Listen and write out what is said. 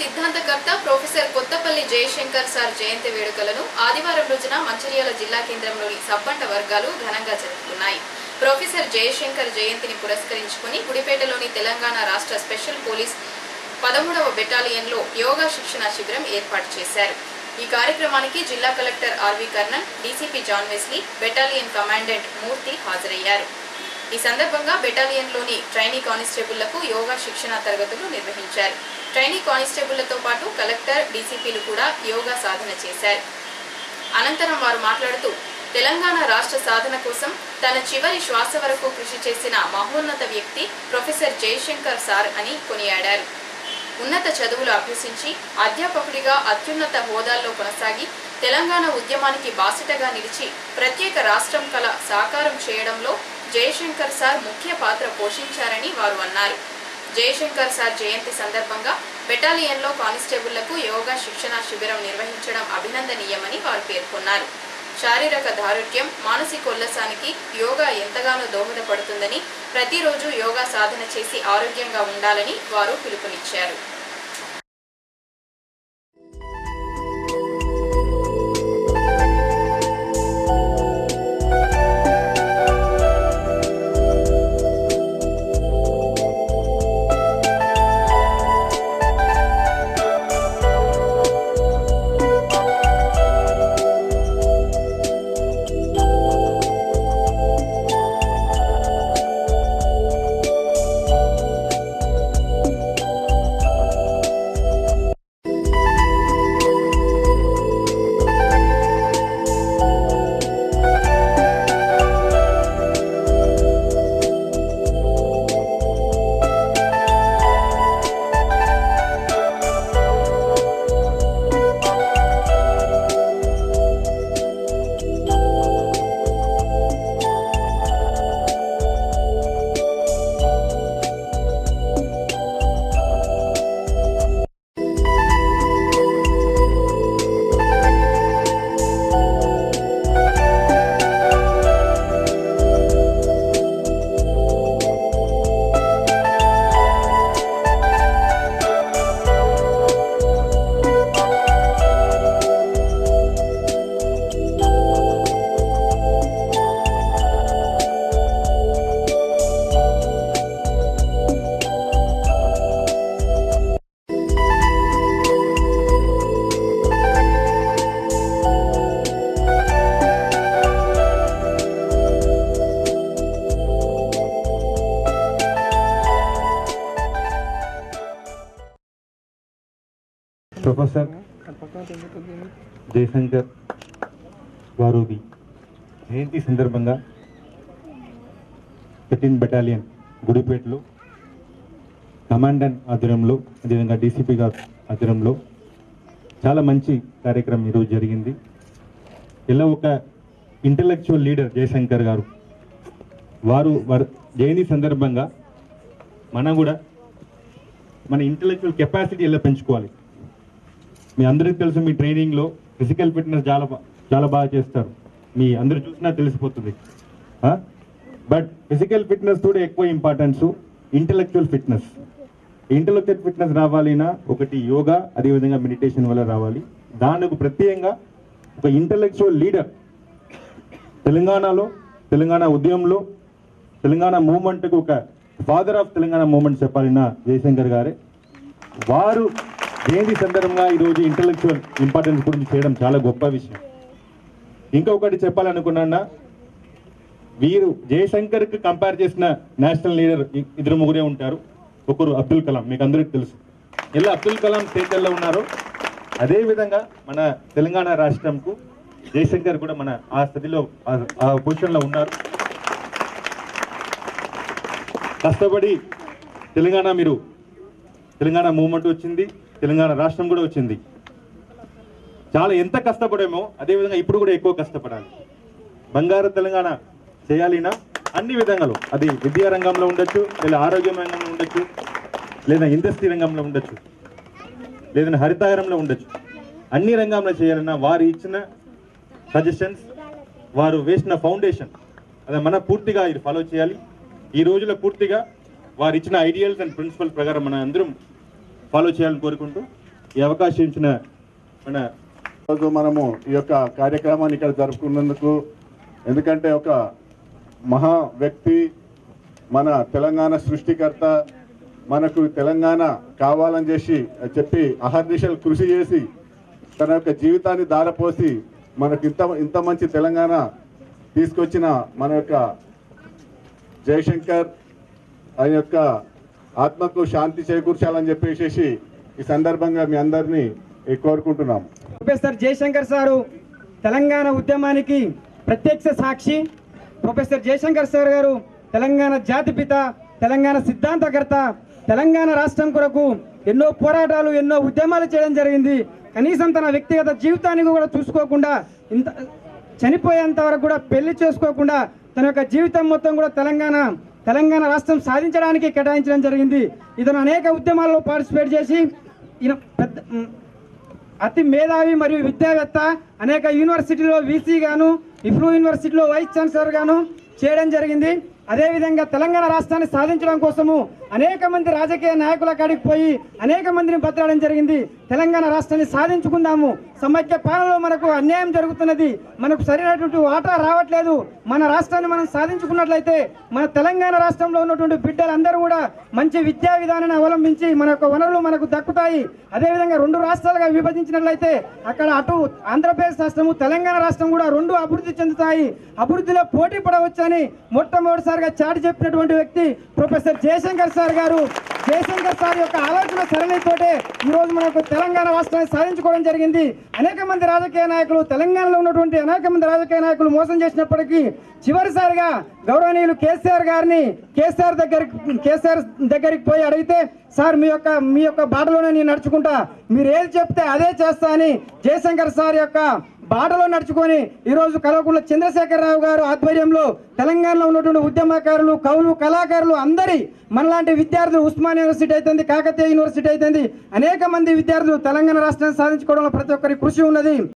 సిద్ధాంతకర్త professor Kothapalli Jayashankar sir జయంతి వేడుకలను ఆదివారం రోజున మంచిర్యాల జిల్లా కేంద్రంలోని సబ్బండ వర్గాలు ఘనంగా జరుపుకున్నాయి. ప్రొఫెసర్ జయశంకర్ జయంతిని పురస్కరించుకుని గుడిపేటలోని తెలంగాణ రాష్ట్ర స్పెషల్ పోలీస్ 13వ బెటాలియన్లో యోగా శిక్షణ శిబిరం ఏర్పాటు చేశారు. ఈ కార్యక్రమానికి జిల్లా collector RV Karnan, DCP John Wesley, battalion commandant Murthy హాజరయ్యారు. ఈ సందర్భంగా బెటాలియన్లోని ట్రైనీ కానిస్టేబుళ్లకు యోగా శిక్షణ తరగతులు నిర్వహించారు. ట్రైనీ కానిస్టేబుళ్లతో పాటు కలెక్టర్, డీసీపీలు కూడా యోగా సాధన చేశారు. అనంతరం వారు మాట్లాడుతూ తెలంగాణ రాష్ట్ర సాధన కోసం తన చివరి శ్వాస వరకు కృషి చేసిన మహోన్నత వ్యక్తి ప్రొఫెసర్ జయశంకర్ సార్ అని కొనియాడారు. ఉన్నత చదువులు అభ్యసించి అధ్యాపకుడిగా అత్యున్నత హోదాల్లో కొనసాగి తెలంగాణ ఉద్యమానికి బాసటగా నిలిచి ప్రత్యేక రాష్ట్రం కళ సాకారం చేయడంలో జయశంకర్ సార్ ముఖ్య పాత్ర పోషించారని వారు అన్నారు. జయశంకర్ సార్ జయంతి సందర్భంగా బెటాలియన్లో కానిస్టేబుళ్లకు యోగా శిక్షణ శిబిరం నిర్వహించడం అభినందనీయమని వారు పేర్కొన్నారు. శారీరక దారుఢ్యం, మానసికోల్లాసానికి యోగా ఎంతగానో దోహదపడుతుందని, ప్రతిరోజు యోగా సాధన చేసి ఆరోగ్యంగా ఉండాలని వారు పిలుపునిచ్చారు. ప్రొఫెసర్ జయశంకర్ గారి జయంతి సందర్భంగా 13 బెటాలియన్ గుడిపేటలో కమాండెంట్ ఆధ్వర్యంలో, అదేవిధంగా డీసీపీ గారు ఆధ్వర్యంలో చాలా మంచి కార్యక్రమం ఈరోజు జరిగింది. ఇలా ఒక ఇంటలెక్చువల్ లీడర్ జయశంకర్ గారు వారు జయంతి సందర్భంగా మనం కూడా మన ఇంటలెక్చువల్ కెపాసిటీ ఎలా పెంచుకోవాలి. మీ అందరికీ తెలుసు, మీ ట్రైనింగ్లో ఫిజికల్ ఫిట్నెస్ చాలా బాగా చేస్తారు, మీ అందరూ చూసినా తెలిసిపోతుంది. బట్ ఫిజికల్ ఫిట్నెస్ కూడా ఎక్కువ importance intellectual fitness. Intellectual fitness రావాలినా ఒకటి యోగా, అదేవిధంగా మెడిటేషన్ వల్ల రావాలి. దానికి ప్రత్యేకంగా ఒక ఇంటలెక్చువల్ లీడర్ తెలంగాణలో, తెలంగాణ ఉద్యమంలో, తెలంగాణ మూవ్మెంట్కు ఒక ఫాదర్ ఆఫ్ తెలంగాణ మూవ్మెంట్ చెప్పాలినా జయశంకర్ గారే. వారు జయంతి సందర్భంగా ఈరోజు ఇంటలెక్చువల్ ఇంపార్టెన్స్ గురించి చేయడం చాలా గొప్ప విషయం. ఇంకొకటి చెప్పాలనుకున్నా, వీరు జయశంకర్కి కంపేర్ చేసిన నేషనల్ లీడర్ ఇద్దరు ముగ్గురే ఉంటారు. ఒకరు అబ్దుల్ కలాం, మీకు అందరికీ తెలుసు. ఇలా అబ్దుల్ కలాం స్టేట్లలో ఉన్నారు, అదేవిధంగా మన తెలంగాణ రాష్ట్రంకు జయశంకర్ కూడా మన ఆ స్థితిలో ఆ పొజిషన్లో ఉన్నారు. కష్టపడి తెలంగాణ మూవ్మెంట్ వచ్చింది, తెలంగాణ రాష్ట్రం కూడా వచ్చింది. చాలా ఎంత కష్టపడేమో అదేవిధంగా ఇప్పుడు కూడా ఎక్కువ కష్టపడాలి. బంగారు తెలంగాణ చేయాలినా అన్ని విధంగాలు, అది విద్యా రంగంలో ఉండొచ్చు, లేదా ఆరోగ్య రంగంలో ఉండొచ్చు, లేదా ఇండస్ట్రీ రంగంలో ఉండొచ్చు, లేదా హరితహారంలో ఉండొచ్చు. అన్ని రంగంలో చేయాలన్నా వారు ఇచ్చిన సజెషన్స్, వారు వేసిన ఫౌండేషన్ అదే మనం పూర్తిగా ఇది ఫాలో చేయాలి. ఈ రోజులో పూర్తిగా వారు ఇచ్చిన ఐడియల్స్ అండ్ ప్రిన్సిపల్ ప్రకారం మనం అందరం ఫాలో చేయాలని కోరుకుంటూ ఈ అవకాశం ఇచ్చిన మన రోజు మనము ఈ యొక్క కార్యక్రమాన్ని ఇక్కడ జరుపుకున్నందుకు, ఎందుకంటే ఒక మహా వ్యక్తి, మన తెలంగాణ సృష్టికర్త, మనకు తెలంగాణ కావాలని చెప్పి అహర్నిశలు కృషి చేసి తన యొక్క జీవితాన్ని దారపోసి మనకు ఇంత మంచి తెలంగాణ తీసుకొచ్చిన మన యొక్క జయశంకర్ ఆయన యొక్క ఆత్మకు శాంతి చేకూర్చాలని చెప్పేసి ఈ సందర్భంగా మీ అందరినీ కోరుకుంటున్నాం. ప్రొఫెసర్ జయశంకర్ సారు తెలంగాణ ఉద్యమానికి ప్రత్యక్ష సాక్షి. ప్రొఫెసర్ జయశంకర్ సార్ గారు తెలంగాణ జాతిపిత, తెలంగాణ సిద్ధాంతకర్త. తెలంగాణ రాష్ట్రం కొరకు ఎన్నో పోరాటాలు, ఎన్నో ఉద్యమాలు చేయడం జరిగింది. కనీసం తన వ్యక్తిగత జీవితాన్ని కూడా చూసుకోకుండా, ఇంత చనిపోయేంత వరకు కూడా పెళ్లి చేసుకోకుండా తన యొక్క జీవితం మొత్తం కూడా తెలంగాణ రాష్ట్రం సాధించడానికి కేటాయించడం జరిగింది. ఇతను అనేక ఉద్యమాల్లో పార్టిసిపేట్ చేసి ఈయన అతి మేధావి మరియు విద్యావేత్త. అనేక యూనివర్సిటీలో వీసీ గాను, ఇఫ్రూ యూనివర్సిటీలో వైస్ ఛాన్సలర్ గాను చేయడం జరిగింది. అదేవిధంగా తెలంగాణ రాష్ట్రాన్ని సాధించడం కోసము అనేక మంది రాజకీయ నాయకుల కాడికి పోయి అనేక మందిని బతకడం జరిగింది. తెలంగాణ రాష్ట్రాన్ని సాధించుకుందాము, సమైక్య పాలనలో మనకు అన్యాయం జరుగుతున్నది, మనకు సరైనటువంటి వాటా రావట్లేదు, మన రాష్ట్రాన్ని మనం సాధించుకున్నట్లయితే మన తెలంగాణ రాష్ట్రంలో ఉన్నటువంటి బిడ్డలందరూ కూడా మంచి విద్యా విధానాన్ని అవలంబించి మన యొక్క వనరులు మనకు దక్కుతాయి. అదేవిధంగా 2 రాష్ట్రాలుగా విభజించినట్లయితే అక్కడ అటు ఆంధ్రప్రదేశ్ రాష్ట్రము, తెలంగాణ రాష్ట్రం కూడా 2 అభివృద్ధి చెందుతాయి, అభివృద్ధిలో పోటీ పడవచ్చని మొట్టమొదటిసారిగా చాటి చెప్పినటువంటి వ్యక్తి ప్రొఫెసర్ జయశంకర్ సార్ గారు. జయశంకర్ సార్ యొక్క ఆలోచన సరళితోటే ఈరోజు మనకు తెలంగాణ రాష్ట్రాన్ని సాధించుకోవడం జరిగింది. అనేక మంది రాజకీయ నాయకులు, తెలంగాణలో ఉన్నటువంటి అనేక మంది రాజకీయ నాయకులు మోసం చేసినప్పటికీ చివరిసారిగా గౌరవనీయులు కేసీఆర్ దగ్గరికి పోయి అడిగితే, సార్ మీ యొక్క బాటలోనే నేను నడుచుకుంటా, మీరు ఏది చెప్తే అదే చేస్తా అని జయశంకర్ సార్ యొక్క బాటలో నడుచుకొని ఈరోజు కల్వకుంట్ల చంద్రశేఖరరావు గారు ఆధ్వర్యంలో తెలంగాణలో ఉన్నటువంటి ఉద్యమకారులు, కవులు, కళాకారులు అందరి మనలాంటి విద్యార్థులు, ఉస్మానియా యూనివర్సిటీ అయితుంది, కాకతీయ యూనివర్సిటీ అయితుంది, అనేక మంది విద్యార్థులు తెలంగాణ రాష్ట్రాన్ని సాధించుకోవడంలో ప్రతి ఒక్కరి కృషి ఉన్నది.